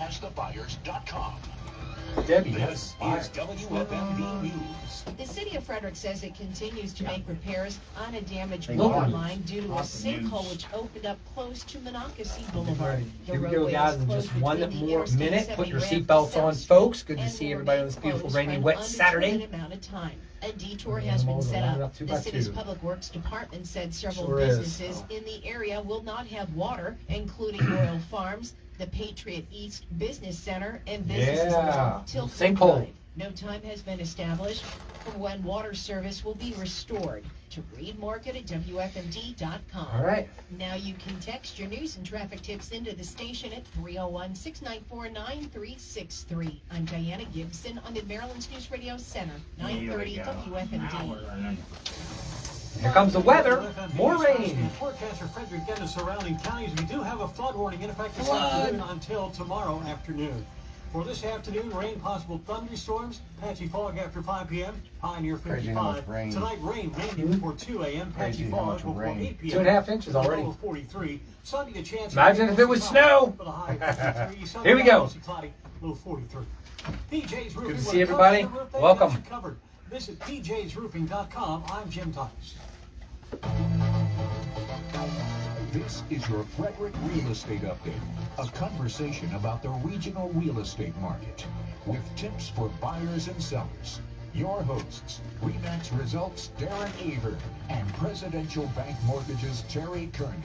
www.thebuyers.com. Debbie, This is WFMV News. The city of Frederick says it continues to make repairs on a damaged Thank you. water line due to a Awesome sinkhole news. which opened up close to Monocacy Boulevard. The Here we go, roadway guys, is in closed just one between the more Interstate minute. Put 70 your ramp seatbelts to on, South folks. Street Good to and see will everybody on remain this beautiful, closed rainy, for an wet Saturday. undetermined amount of time. A detour has been set up. Two The by city's two. Public Works Department said several Sure is. businesses in the area will not have water, including Royal Farms, the Patriot East Business Center, and businesses Yeah. along Tilton Sinkhole. Drive. No time has been established for when water service will be restored. To read more, go to WFMD.com. All right. Now you can text your news and traffic tips into the station at 301-694-9363. I'm Diana Gibson on the Maryland's News Radio Center, 930 WFMD. Here comes the weather. More rain. Forecast for Frederick and the surrounding counties. We do have a flood warning in effect this Flood. afternoon until tomorrow afternoon. For this afternoon, rain, possible thunderstorms, patchy fog after 5 p.m., high near Crazy how much 55. rain. Tonight, rain mainly before 2 a.m., patchy Crazy how fog much before rain. 8 p.m. 2.5 inches Low already. of 43. Sunday, a chance. Imagine if it was snow. With a high of 53. Sunday, Here we go. mostly cloudy, low 43. PJ's Roofing. Good to When see it comes everybody. to the roof, they've Welcome. got you covered. Visit pjsroofing.com. I'm Jim Thomas. This is your Frederick Real Estate Update, a conversation about the regional real estate market with tips for buyers and sellers. Your hosts, RE/MAX Results Darren Aver and Presidential Bank Mortgages Terry Kernan.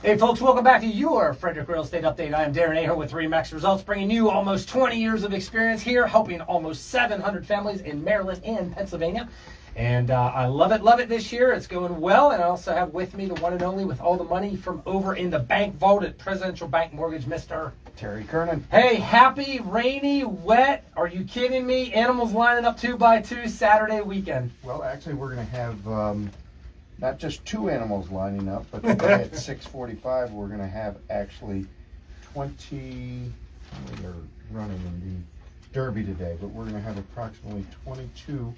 Hey, folks, welcome back to your Frederick Real Estate Update. I am Darren Aher with RE/MAX Results, bringing you almost 20 years of experience here, helping almost 700 families in Maryland and Pennsylvania. And I love it this year. It's going well. And I also have with me the one and only with all the money from over in the bank vault at Presidential Bank Mortgage, Mr. Terry Kernan. Hey, happy, rainy, wet, are you kidding me? Animals lining up 2x2 Saturday weekend. Well, actually, we're going to have not just two animals lining up, but today at 6:45, we're going to have actually 20. They're running in the Derby today, but we're going to have approximately 22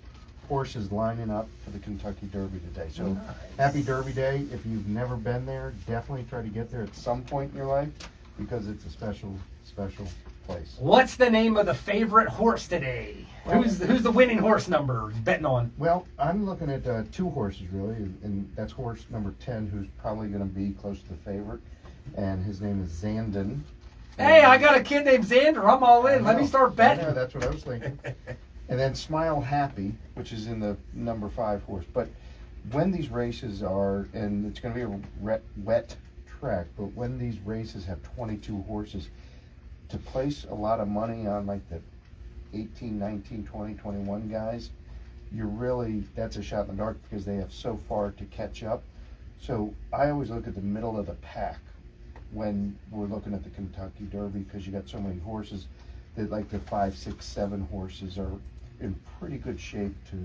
horses lining up for the Kentucky Derby today. So Nice. Happy Derby Day. If you've never been there, definitely try to get there at some point in your life because it's a special place. What's the name of the favorite horse today? Well- Who's the winning horse number betting on? Well, I'm looking at two horses really, and that's horse number 10, who's probably going to be close to the favorite, and his name is Zandon. Hey, I got a kid named Xander. I'm all in. Let me start I betting. know, that's what I was thinking. And then Smile Happy, which is in the number 5 horse. But when these races are, and it's going to be a wet track, but when these races have 22 horses, to place a lot of money on like the 18, 19, 20, 21 guys, that's a shot in the dark because they have so far to catch up. So I always look at the middle of the pack when we're looking at the Kentucky Derby because you got so many horses that like the 5, 6, 7 horses are in pretty good shape to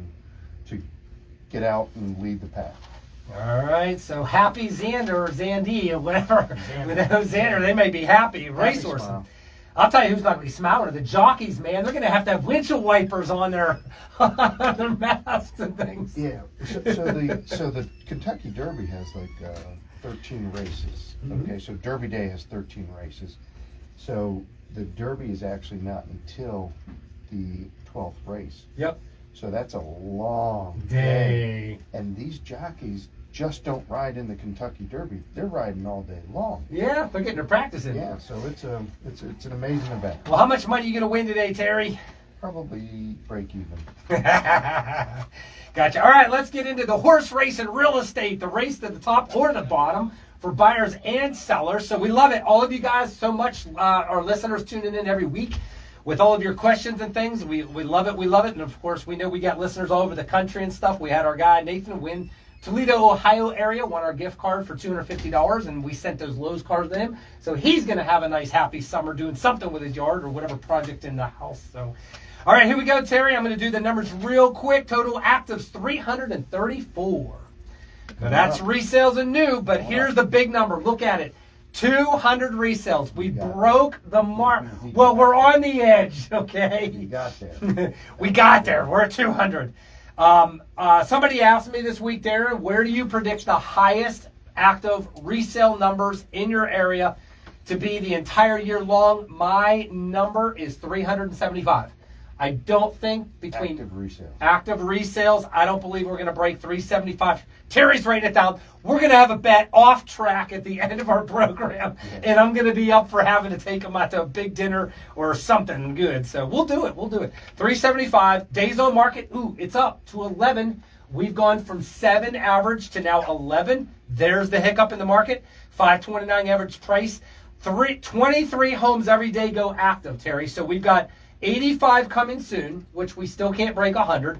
get out and lead the pack. All right, so happy Xander or Zandy or whatever. Xander, they may be happy. Racehorse. Smile. I'll tell you who's not going to be smiling. The jockeys, man. They're going to have windshield wipers on their masks and things. Yeah. So the Kentucky Derby has like 13 races. Mhm. Okay, so Derby Day has 13 races. So the Derby is actually not until the 12th race. Yep. So that's a long Day. And these jockeys just don't ride in the Kentucky Derby. They're riding all day long. Yeah, they're getting their practice in. Yeah, so it's an amazing event. Well, how much money are you going to win today, Terry? Probably break even. Gotcha. All right, let's get into the horse race and real estate, the race to the top or the bottom for buyers and sellers. So we love it. All of you guys so much, our listeners tuning in every week with all of your questions and things. We love it. We love it. And, of course, we know we got listeners all over the country and stuff. We had our guy, Nathan, win Toledo, Ohio area, won our gift card for $250, and we sent those Lowe's cards to him. So he's going to have a nice, happy summer doing something with his yard or whatever project in the house. So, all right, here we go, Terry. I'm going to do the numbers real quick. Total actives, 334. Now, that's resales and new, but here's the big number. Look at it. 200 resales. We broke the mark. Well, we're on the edge, okay? You got there. We got there. We're at 200. Somebody asked me this week, Darren, where do you predict the highest active resale numbers in your area? to be the entire year long. My number is 375. I don't think between active resales, I don't believe we're going to break 375. Terry's writing it down. We're going to have a bet off track at the end of our program, and I'm going to be up for having to take them out to a big dinner or something good. So we'll do it. 375. Days on market, it's up to 11. We've gone from 7 average to now 11. There's the hiccup in the market. 529 average price. 23 homes every day go active, Terry. So we've got 85 coming soon, which we still can't break 100.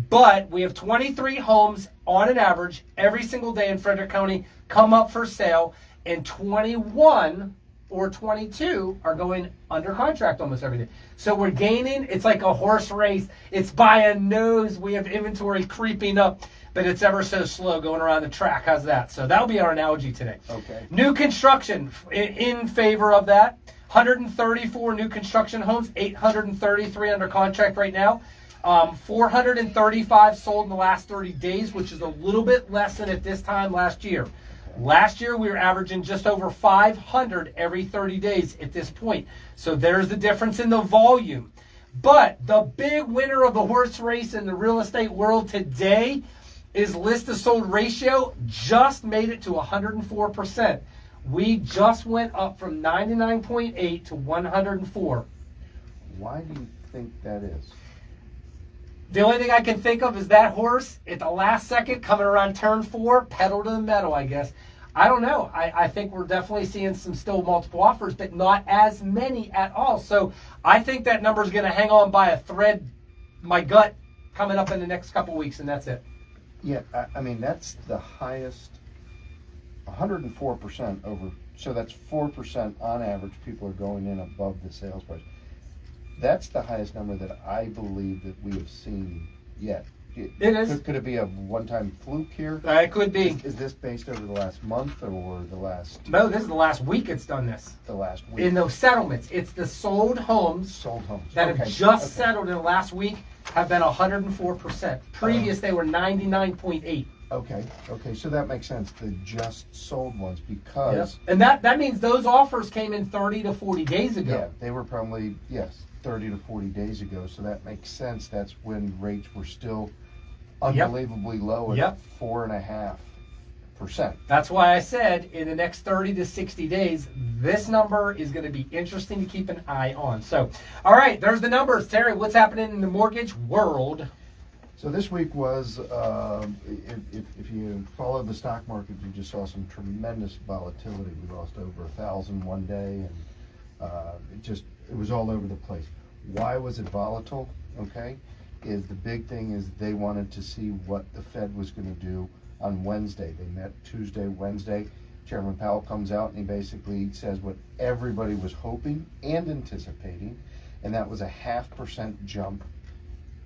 But we have 23 homes on an average every single day in Frederick County come up for sale, and 21 or 22 are going under contract almost every day. So we're gaining. It's like a horse race. It's by a nose. We have inventory creeping up, but it's ever so slow going around the track. How's that? So that'll be our analogy today. Okay. New construction in favor of that. 134 new construction homes, 833 under contract right now. 435 sold in the last 30 days, which is a little bit less than at this time last year. Last year, we were averaging just over 500 every 30 days at this point. So there's the difference in the volume. But the big winner of the horse race in the real estate world today is list to sold ratio. Just made it to 104%. We just went up from 99.8 to 104. Why do you think that is? The only thing I can think of is that horse at the last second coming around turn 4, pedal to the metal, I guess. I don't know. I think we're definitely seeing some still multiple offers, but not as many at all. So I think that number is going to hang on by a thread, my gut, coming up in the next couple weeks, and that's it. Yeah, I mean, that's the highest, 104% over. So that's 4% on average people are going in above the sales price. That's the highest number that I believe that we have seen yet. It is. Could it be a one-time fluke here? It could be. Is this based over the last month or the last? No, this is the last week it's done this. The last week. In those settlements, it's the sold homes that have just settled in the last week have been 104%. Previous, they were 99.8. Okay, so that makes sense. The just sold ones, because and that means those offers came in 30 to 40 days ago. Yeah, they were probably 30 to 40 days ago. So that makes sense. That's when rates were still unbelievably low at 4.5%. That's why I said in the next 30 to 60 days, this number is going to be interesting to keep an eye on. So, all right, there's the numbers. Terry, what's happening in the mortgage world? So this week was, if you followed the stock market, you just saw some tremendous volatility. We lost over 1,000 one day, and it was all over the place. Why was it volatile? Okay, the big thing is they wanted to see what the Fed was going to do on Wednesday. They met Tuesday, Wednesday. Chairman Powell comes out and he basically says what everybody was hoping and anticipating, and that was a 0.5% jump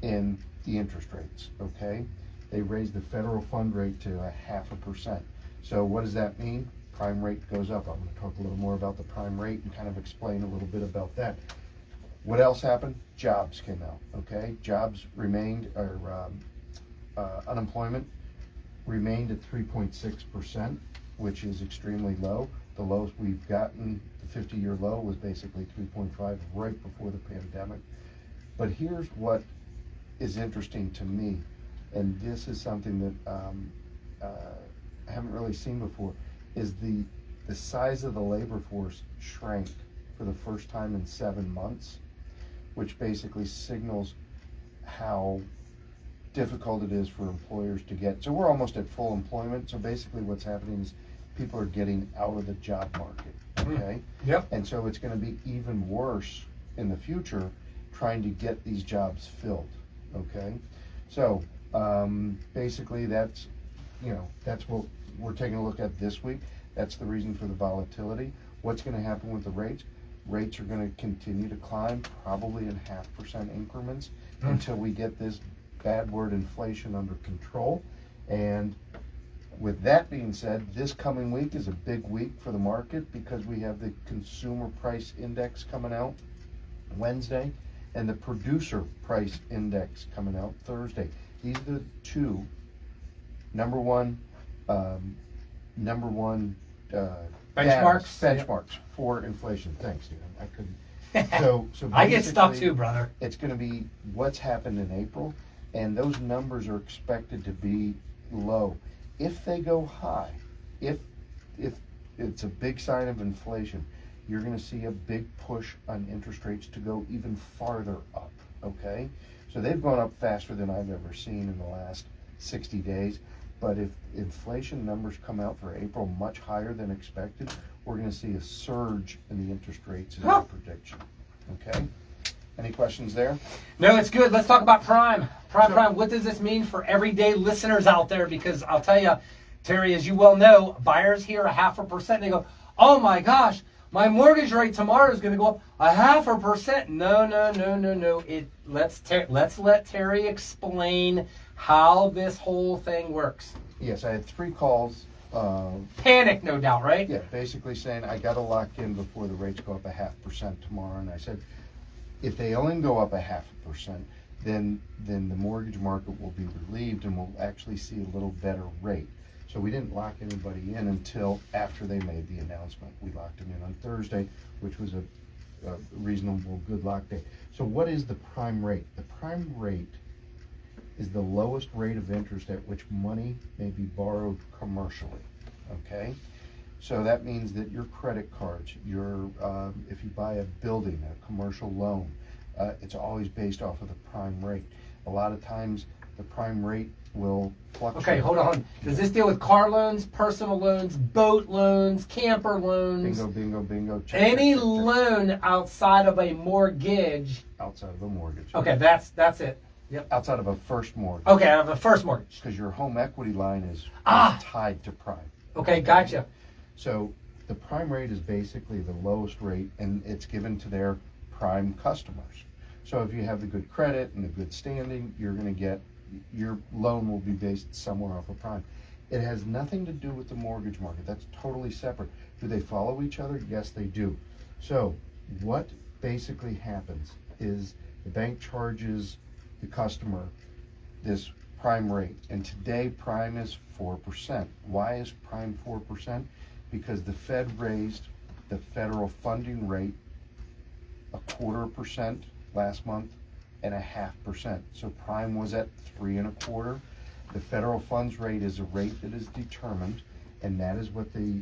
in the interest rates. Okay, they raised the federal fund rate to 0.5%. So what does that mean? Prime rate goes up. I'm going to talk a little more about the prime rate and kind of explain a little bit about that. What else happened? Jobs came out. Okay, jobs remained, unemployment remained at 3.6%, which is extremely low. The lowest we've gotten, the 50-year low, was basically 3.5 right before the pandemic. But here's what is interesting to me, and this is something that I haven't really seen before, is the size of the labor force shrank for the first time in 7 months, which basically signals how difficult it is for employers to get. So we're almost at full employment. So basically what's happening is people are getting out of the job market. Okay. Yep. And so it's going to be even worse in the future trying to get these jobs filled. Okay. So basically that's what we're taking a look at this week. That's the reason for the volatility. What's going to happen with the rates? Rates are going to continue to climb, probably in 0.5% increments, until we get this bad word inflation under control. And with that being said, this coming week is a big week for the market because we have the consumer price index coming out Wednesday and the producer price index coming out Thursday. These are the two number one Benchmarks? Benchmarks for inflation. Thanks, Stephen. I couldn't. So I get stuck basically, too, brother. It's going to be what's happened in April, and those numbers are expected to be low. If they go high, if it's a big sign of inflation, you're going to see a big push on interest rates to go even farther up, okay? So they've gone up faster than I've ever seen in the last 60 days. But if inflation numbers come out for April much higher than expected, we're going to see a surge in the interest rates in our prediction, okay? Any questions there? No, it's good. Let's talk about Prime. Prime, what does this mean for everyday listeners out there? Because I'll tell you, Terry, as you well know, buyers hear 0.5%. They go, oh my gosh, my mortgage rate tomorrow is going to go up 0.5%. No. Let's let Terry explain how this whole thing works. Yes, I had 3 calls. Panic, no doubt, right? Yeah, basically saying I got to lock in before the rates go up 0.5% tomorrow. And I said, if they only go up 0.5%, then the mortgage market will be relieved and we'll actually see a little better rate. So we didn't lock anybody in until after they made the announcement. We locked them in on Thursday, which was a reasonable, good lock day. So what is the prime rate? The prime rate is the lowest rate of interest at which money may be borrowed commercially, okay? So that means that your credit cards, if you buy a building, a commercial loan, it's always based off of the prime rate. A lot of times the prime rate will fluctuate. Okay, hold on. Does this deal with car loans, personal loans, boat loans, camper loans? Bingo. Any loan outside of a mortgage. Outside of a mortgage. Okay, that's it. Yep. Outside of a first mortgage. Okay, I have a first mortgage. Because your home equity line is tied to prime. Okay, gotcha. So the prime rate is basically the lowest rate, and it's given to their prime customers. So if you have the good credit and the good standing, you're going to get, your loan will be based somewhere off of prime. It has nothing to do with the mortgage market. That's totally separate. Do they follow each other? Yes, they do. So what basically happens is the bank charges the customer this prime rate, and today prime is 4%. Why is prime 4%? Because the Fed raised the federal funding rate 0.25% last month and 0.5%. So prime was at 3 1/4. The federal funds rate is a rate that is determined, and that is what the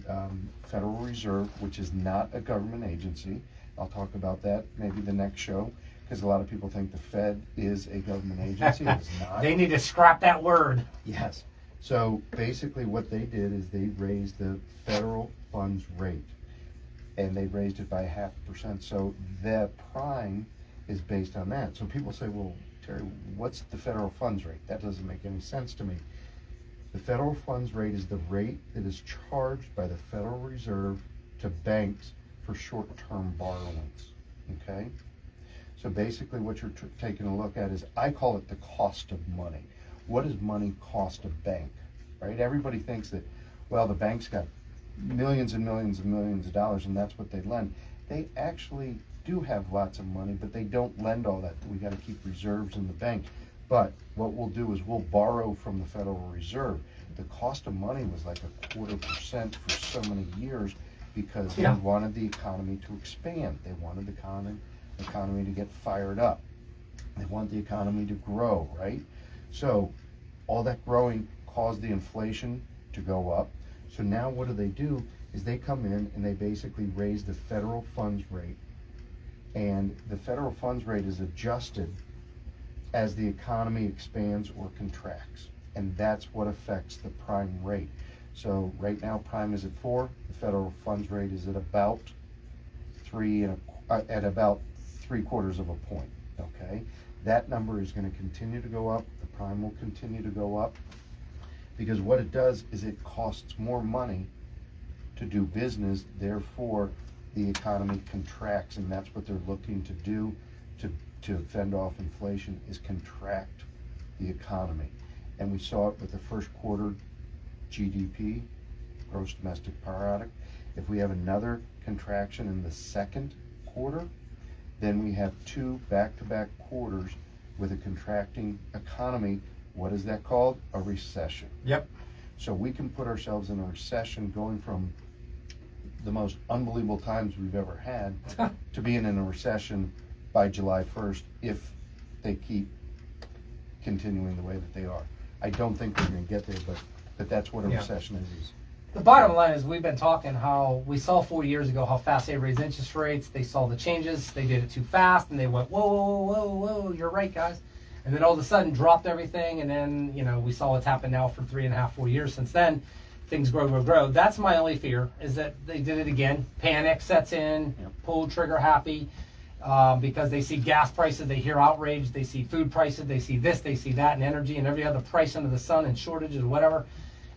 Federal Reserve, which is not a government agency, I'll talk about that maybe the next show, because a lot of people think the Fed is a government agency. It's not. They need to scrap that word. Yes. So basically what they did is they raised the federal funds rate, and they raised it by 0.5%. So the prime is based on that. So people say, well, Terry, what's the federal funds rate? That doesn't make any sense to me. The federal funds rate is the rate that is charged by the Federal Reserve to banks for short-term borrowings, okay? So basically what you're taking a look at is, I call it the cost of money. What does money cost a bank, right? Everybody thinks that, well, the bank's got millions and millions and millions of dollars and that's what they lend. They actually do have lots of money, but they don't lend all that. We got to keep reserves in the bank. But what we'll do is we'll borrow from the Federal Reserve. The cost of money was like 0.25% for so many years because they wanted the economy to expand. They wanted the economy to get fired up. They want the economy to grow, right? So all that growing caused the inflation to go up. So now what do? Is they come in and they basically raise the federal funds rate, and the federal funds rate is adjusted as the economy expands or contracts, and that's what affects the prime rate. So right now prime is at 4, the federal funds rate is at about 3 3/4 of a point, okay? That number is going to continue to go up, the prime will continue to go up, because what it does is it costs more money to do business, therefore the economy contracts, and that's what they're looking to do to fend off inflation, is contract the economy. And we saw it with the first quarter GDP, gross domestic product. If we have another contraction in the second quarter, then we have 2 back-to-back quarters with a contracting economy. What is that called? A recession. Yep. So we can put ourselves in a recession going from the most unbelievable times we've ever had to being in a recession by July 1st if they keep continuing the way that they are. I don't think they're going to get there, but that's what a recession is. The bottom line is we've been talking how we saw 4 years ago how fast they raised interest rates. They saw the changes. They did it too fast, and they went, whoa, whoa, whoa, whoa, you're right, guys. And then all of a sudden dropped everything, and then, we saw what's happened now for 3.5, 4 years since then. Things grow. That's my only fear, is that they did it again. Panic sets in, pull trigger happy, because they see gas prices, they hear outrage, they see food prices, they see this, they see that, and energy and every other price under the sun and shortages and whatever.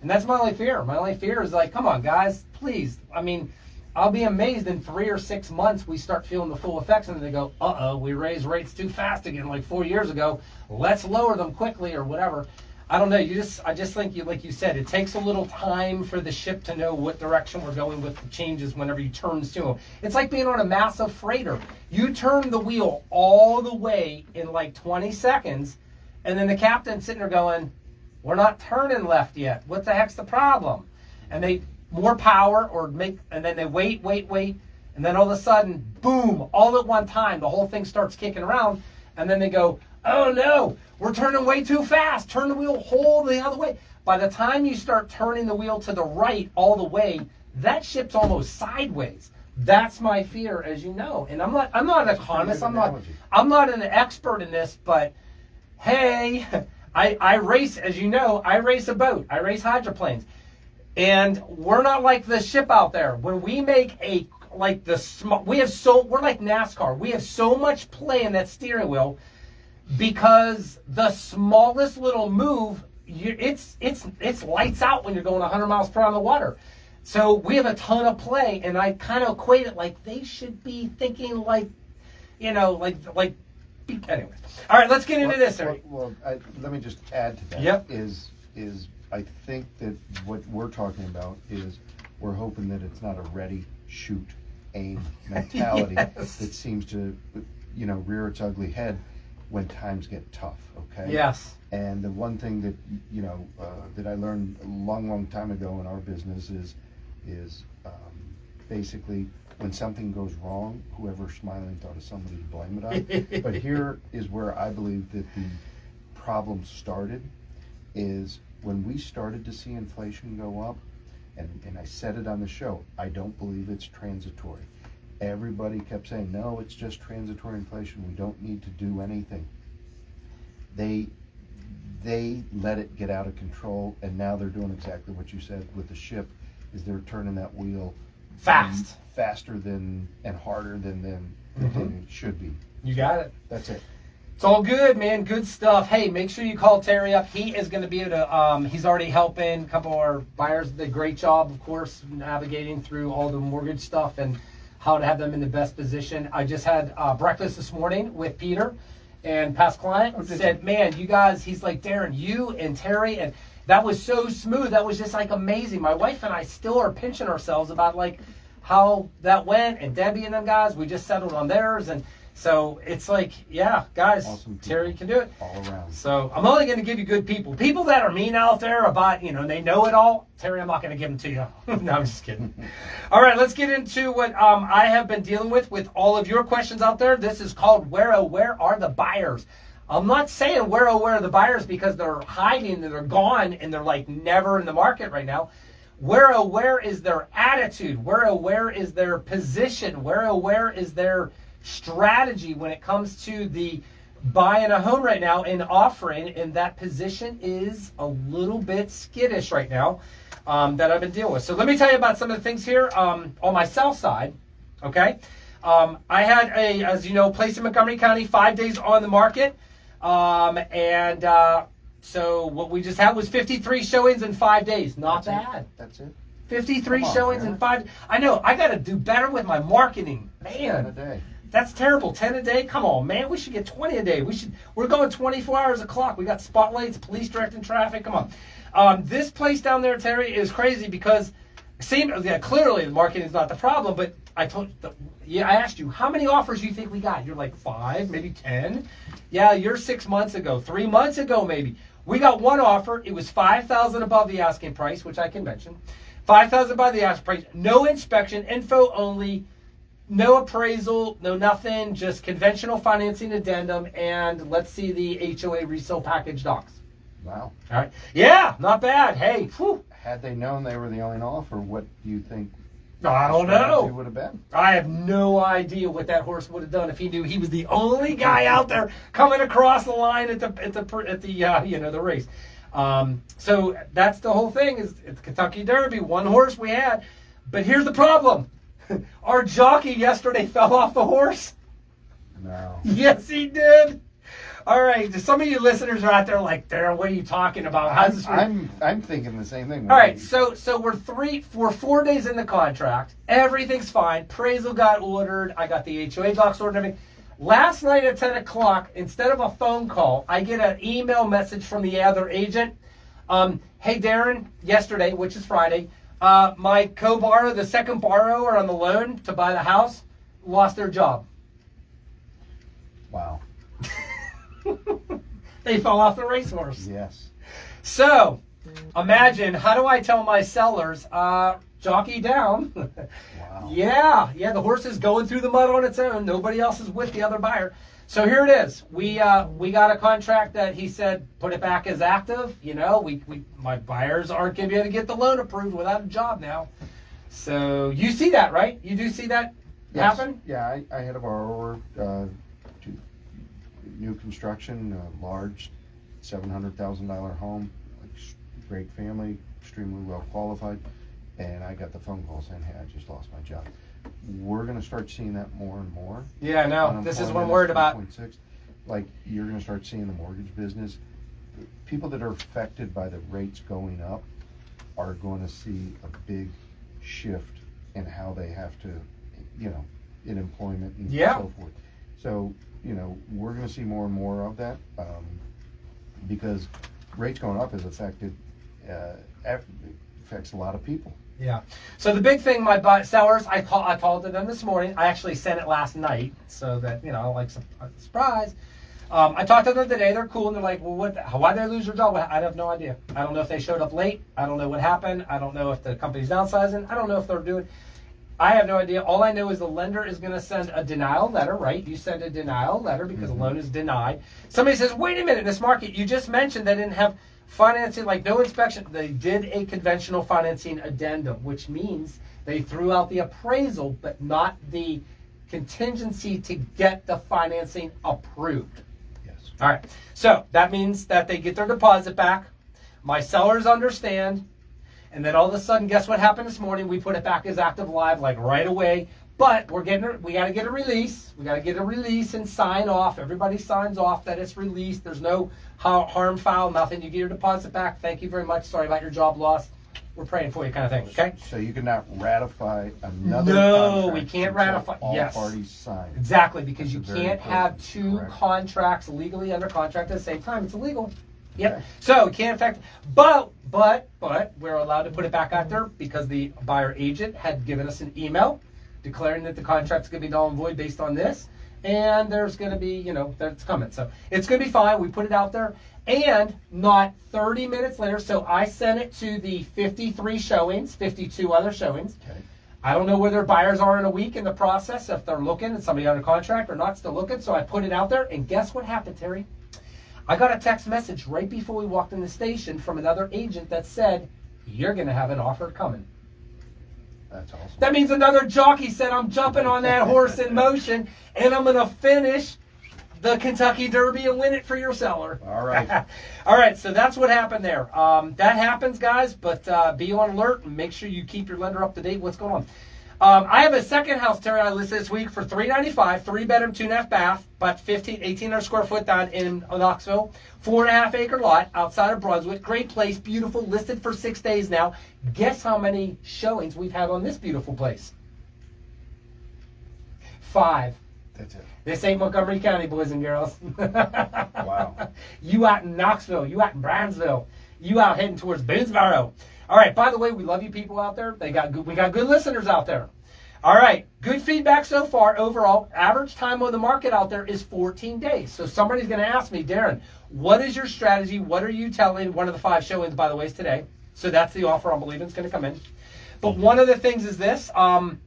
And that's my only fear. My only fear is like, come on, guys, please. I mean, I'll be amazed in 3 or 6 months we start feeling the full effects, and they go, we raised rates too fast again like 4 years ago. Let's lower them quickly or whatever. I don't know. I just think, like you said, it takes a little time for the ship to know what direction we're going with the changes whenever you turn to them. It's like being on a massive freighter. You turn the wheel all the way in like 20 seconds, and then the captain's sitting there going, we're not turning left yet. What the heck's the problem? And they more power and then they wait. And then all of a sudden, boom, all at one time, the whole thing starts kicking around. And then they go, oh no, we're turning way too fast. Turn the wheel whole the other way. By the time you start turning the wheel to the right all the way, that ship's almost sideways. That's my fear, as you know. And I'm not an economist. I'm not an expert in this, but hey, I race, as you know, I race a boat. I race hydroplanes. And we're not like the ship out there. When we make we're like NASCAR. We have so much play in that steering wheel because the smallest little move, it's lights out when you're going 100 miles per hour on the water. So we have a ton of play, and I kind of equate it like they should be thinking like, anyways. All right, let's get into this. Let me just add to that. Yep. Is I think that what we're talking about is we're hoping that it's not a ready, shoot, aim mentality that seems to, rear its ugly head when times get tough. Okay. Yes. And the one thing that that I learned a long time ago in our business is basically, when something goes wrong, whoever's smiling thought of somebody to blame it on. But here is where I believe that the problem started, is when we started to see inflation go up, and I said it on the show, I don't believe it's transitory. Everybody kept saying, no, it's just transitory inflation. We don't need to do anything. They let it get out of control, and now they're doing exactly what you said with the ship, is they're turning that wheel faster than and harder than it should be. You got it. That's it. It's all good, man. Good stuff. Hey, make sure you call Terry up. He is going to be able to, he's already helping a couple of our buyers. Did a great job, of course, navigating through all the mortgage stuff and how to have them in the best position. I just had breakfast this morning with Peter, and past client said, man, you guys, he's like, Darren, you and Terry, and that was so smooth. That was just like amazing. My wife and I still are pinching ourselves about like how that went, and Debbie and them guys, we just settled on theirs. And so it's like, yeah, guys, awesome. Terry can do it all around. So I'm only going to give you good people that are mean out there about, they know it all. Terry, I'm not going to give them to you. No, I'm just kidding. All right, let's get into what I have been dealing with all of your questions out there. This is called where are the buyers? I'm not saying where are the buyers because they're hiding and they're gone and they're like never in the market right now. Where is their attitude? Where is their position? Where is their strategy when it comes to the buying a home right now and offering? And that position is a little bit skittish right now that I've been dealing with. So let me tell you about some of the things here on my south side. Okay. I had as you know, place in Montgomery County, 5 days on the market. So what we just had was 53 showings in 5 days. Not bad. That's it. 53 showings in 5. I know. I got to do better with my marketing. Man. 10 a day. That's terrible. 10 a day? Come on, man. We should get 20 a day. We're going 24 hours a clock. We got spotlights, police directing traffic. Come on. This place down there, Terry, is crazy because clearly the marketing is not the problem, but I asked you, how many offers do you think we got? You're like 5, maybe 10. Yeah, you're 6 months ago, 3 months ago maybe. We got one offer. It was $5,000 above the asking price, which I can mention. $5,000 by the asking price. No inspection, info only. No appraisal, no nothing. Just conventional financing addendum, and let's see the HOA resale package docs. Wow. All right. Yeah, not bad. Hey, whew. Had they known they were the only offer, what do you think? I don't strategy know. would have been? I have no idea what that horse would have done if he knew he was the only guy out there coming across the line at the race. So that's the whole thing. Is it's Kentucky Derby, one horse we had, but here's the problem: our jockey yesterday fell off the horse. No. Yes, he did. All right, some of you listeners are out there like, Darren, what are you talking about? How's this work? I'm thinking the same thing. All right, so we're 4 days in the contract. Everything's fine. Appraisal got ordered. I got the HOA docs ordered and everything. Last night at 10 o'clock, instead of a phone call, I get an email message from the other agent. Hey, Darren, yesterday, which is Friday, my co-borrower, the second borrower on the loan to buy the house, lost their job. Wow. They fell off the racehorse. Yes. So, imagine, how do I tell my sellers, jockey down? Wow. Yeah, the horse is going through the mud on its own. Nobody else is with the other buyer. So here it is. We got a contract that he said put it back as active. You know, my buyers aren't going to be able to get the loan approved without a job now. So you see that, right? You do see that happen? Yeah, I had a borrower, new construction, a large $700,000 home, great family, extremely well qualified, and I got the phone call saying, hey, I just lost my job. We're going to start seeing that more and more. Yeah, no, this is what I'm worried about. 3.6. Like, you're going to start seeing the mortgage business. People that are affected by the rates going up are going to see a big shift in how they have to, in employment and so forth. So, we're going to see more and more of that because rates going up has affects a lot of people. Yeah. So the big thing, my sellers, I called to them this morning. I actually sent it last night so that, like surprise. I talked to them today. They're cool. And they're like, well, why did they lose their job? I have no idea. I don't know if they showed up late. I don't know what happened. I don't know if the company's downsizing. I don't know if they're doing. I have no idea. All I know is the lender is going to send a denial letter, right? You send a denial letter because the loan is denied. Somebody says, wait a minute, in this market, you just mentioned they didn't have financing, like no inspection. They did a conventional financing addendum, which means they threw out the appraisal, but not the contingency to get the financing approved. Yes. All right. So that means that they get their deposit back. My sellers understand. And then all of a sudden, guess what happened this morning? We put it back as active live, like right away. But we got to get a release. We got to get a release and sign off. Everybody signs off that it's released. There's no harm, foul, nothing. You get your deposit back. Thank you very much. Sorry about your job loss. We're praying for you, kind of thing. Okay. So you cannot ratify another. No, contract we can't until ratify. All yes, parties sign. Exactly, because That's you very can't have important. two Correct. contracts legally under contract at the same time. It's illegal. Yep. Okay. So it can't affect. But we're allowed to put it back out there because the buyer agent had given us an email declaring that the contract's going to be null and void based on this, and there's going to be, that's coming. So it's going to be fine. We put it out there, and not 30 minutes later. So I sent it to the 53 showings, 52 other showings. Okay. I don't know where their buyers are in a week in the process, if they're looking and somebody under contract or not still looking. So I put it out there, and guess what happened, Terry? I got a text message right before we walked in the station from another agent that said, you're going to have an offer coming. That's awesome. That means another jockey said, I'm jumping on that horse in motion, and I'm going to finish the Kentucky Derby and win it for your seller. All right. All right, so that's what happened there. That happens, guys, but be on alert and make sure you keep your lender up to date. What's going on? I have a second house, Terry, I listed this week for $395, 3-bedroom, 2.5 bath, about 1,800 square foot down in Knoxville, 4.5 acre lot outside of Brunswick. Great place, beautiful, listed for 6 days now. Guess how many showings we've had on this beautiful place? 5. That's it. This ain't Montgomery County, boys and girls. Wow. You out in Knoxville, you out in Brownsville, you out heading towards Boonesboro. All right, by the way, we love you people out there. We got good listeners out there. All right, good feedback so far. Overall, average time on the market out there is 14 days. So somebody's going to ask me, Darren, what is your strategy? What are you telling? One of the 5 showings, by the way, is today. So that's the offer I'm believing is going to come in. But one of the things is this. One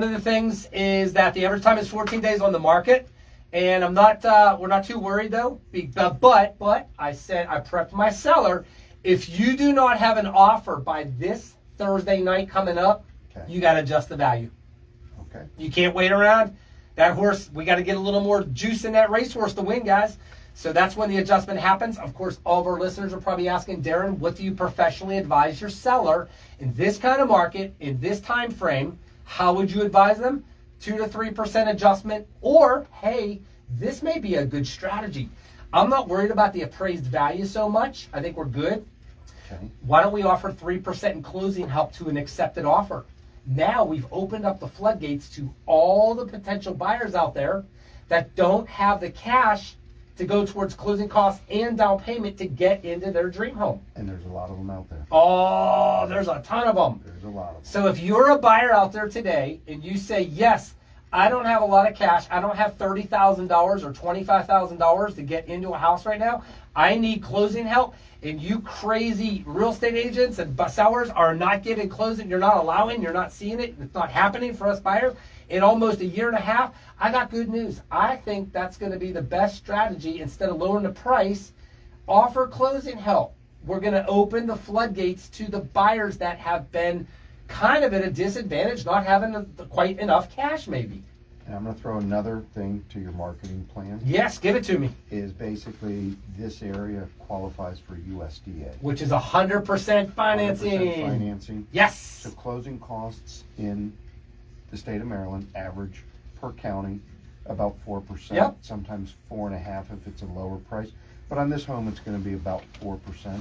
of the things is that the average time is 14 days on the market. And I'm not, we're not too worried though. But I said, I prepped my seller. If you do not have an offer by this Thursday night coming up, you got to adjust the value. Okay. You can't wait around. That horse, we got to get a little more juice in that racehorse to win, guys. So that's when the adjustment happens. Of course, all of our listeners are probably asking, Darren, what do you professionally advise your seller in this kind of market, in this time frame? How would you advise them? 2 to 3% adjustment, or hey, this may be a good strategy. I'm not worried about the appraised value so much. I think we're good. Okay. Why don't we offer 3% in closing help to an accepted offer? Now we've opened up the floodgates to all the potential buyers out there that don't have the cash to go towards closing costs and down payment to get into their dream home. And there's a lot of them out there. Oh, there's a ton of them. There's a lot of them. So if you're a buyer out there today and you say, yes, I don't have a lot of cash, I don't have $30,000 or $25,000 to get into a house right now, I need closing help, and you crazy real estate agents and sellers are not giving closing, you're not allowing, you're not seeing it, it's not happening for us buyers in almost a year and a half, I got good news. I think that's going to be the best strategy. Instead of lowering the price, offer closing help. We're going to open the floodgates to the buyers that have been kind of at a disadvantage, not having quite enough cash maybe. And I'm going to throw another thing to your marketing plan. Yes, give it to me. Is basically this area qualifies for USDA. Which is 100% financing. 100% financing. Yes. So closing costs in the state of Maryland average per county about 4%. Yep. Sometimes 4.5% if it's a lower price. But on this home, it's going to be about 4%.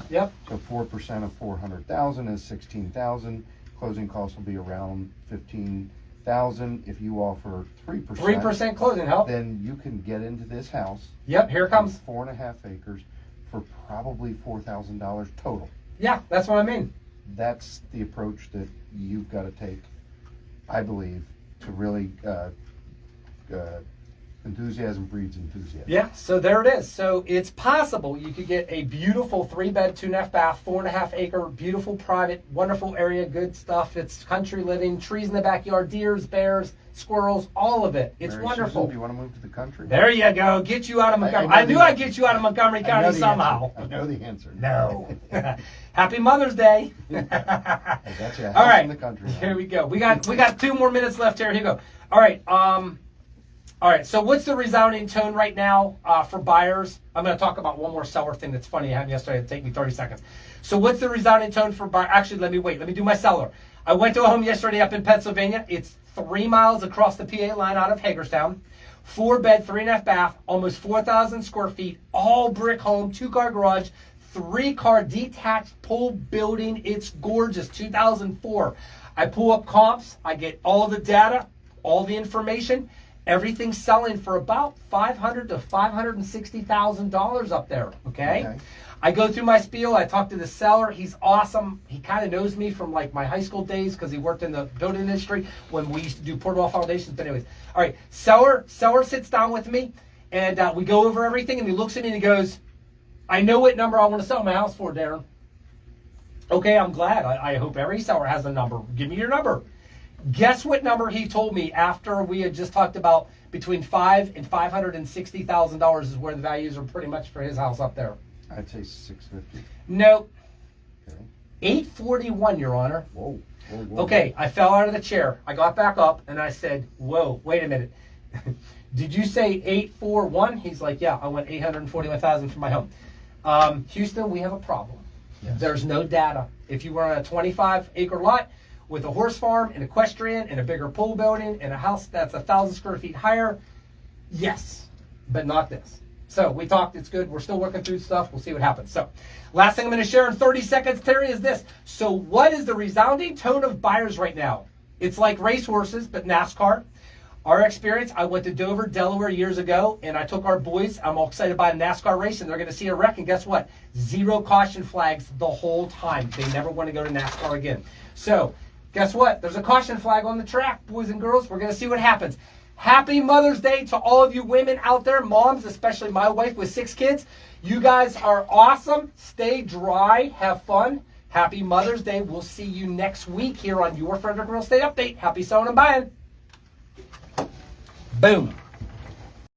Yep. So 4% of 400,000 is 16,000. Closing costs will be around 15,000. If you offer 3%, 3% closing help. then you can get into this house. Yep, here it comes. 4.5 acres for probably $4,000 total. Yeah, that's what I mean. That's the approach that you've got to take, I believe, to really enthusiasm breeds enthusiasm. Yeah, so there it is. So it's possible you could get a beautiful 3-bed, 2.5 bath, 4.5 acre, beautiful private, wonderful area, good stuff. It's country living, trees in the backyard, deers, bears, squirrels, all of it. It's Mary wonderful. Susan, do you want to move to the country? There you go. Get you out of Montgomery. I knew I'd get you out of Montgomery County somehow. I know the answer. No. Happy Mother's Day. I got you a house All right. in the country. Here we go. We got 2 more minutes left here. Here you go. All right. All right. So what's the resounding tone right now for buyers? I'm going to talk about one more seller thing that's funny. I had yesterday. It'll take me 30 seconds. So what's the resounding tone for buyers? Actually, let me do my seller. I went to a home yesterday up in Pennsylvania. It's 3 miles across the PA line out of Hagerstown. 4-bed, 3.5 bath, almost 4,000 square feet, all brick home, 2-car garage, 3-car detached pool building. It's gorgeous. 2004. I pull up comps. I get all the data, all the information. Everything's selling for about $500,000 to $560,000 up there. Okay. I go through my spiel. I talk to the seller. He's awesome. He kind of knows me from like my high school days because he worked in the building industry when we used to do portable foundations. But anyways, all right. Seller sits down with me, and we go over everything. And he looks at me and he goes, "I know what number I want to sell my house for, Darren." Okay, I'm glad. I hope every seller has a number. Give me your number. Guess what number he told me after we had just talked about between $500,000 and $560,000 is where the values are pretty much for his house up there. I'd say 650. Nope. Okay. 841, Your Honor. Whoa. Whoa. Okay, I fell out of the chair. I got back up and I said, "Whoa, wait a minute. Did you say 841? He's like, "Yeah, I went 841,000 for my home." Houston, we have a problem. Yes. There's no data. If you were on a 25-acre lot with a horse farm, an equestrian, and a bigger pool building, and a house that's 1,000 square feet higher, yes, but not this. So we talked, it's good. We're still working through stuff. We'll see what happens. So last thing I'm going to share in 30 seconds, Terry, is this. So what is the resounding tone of buyers right now? It's like racehorses, but NASCAR. Our experience, I went to Dover, Delaware years ago, and I took our boys. I'm all excited about a NASCAR race, and they're going to see a wreck. And guess what? 0 caution flags the whole time. They never want to go to NASCAR again. So guess what? There's a caution flag on the track, boys and girls. We're going to see what happens. Happy Mother's Day to all of you women out there, moms, especially my wife with 6 kids. You guys are awesome. Stay dry. Have fun. Happy Mother's Day. We'll see you next week here on your Frederick Real Estate Update. Happy selling and buying. Boom.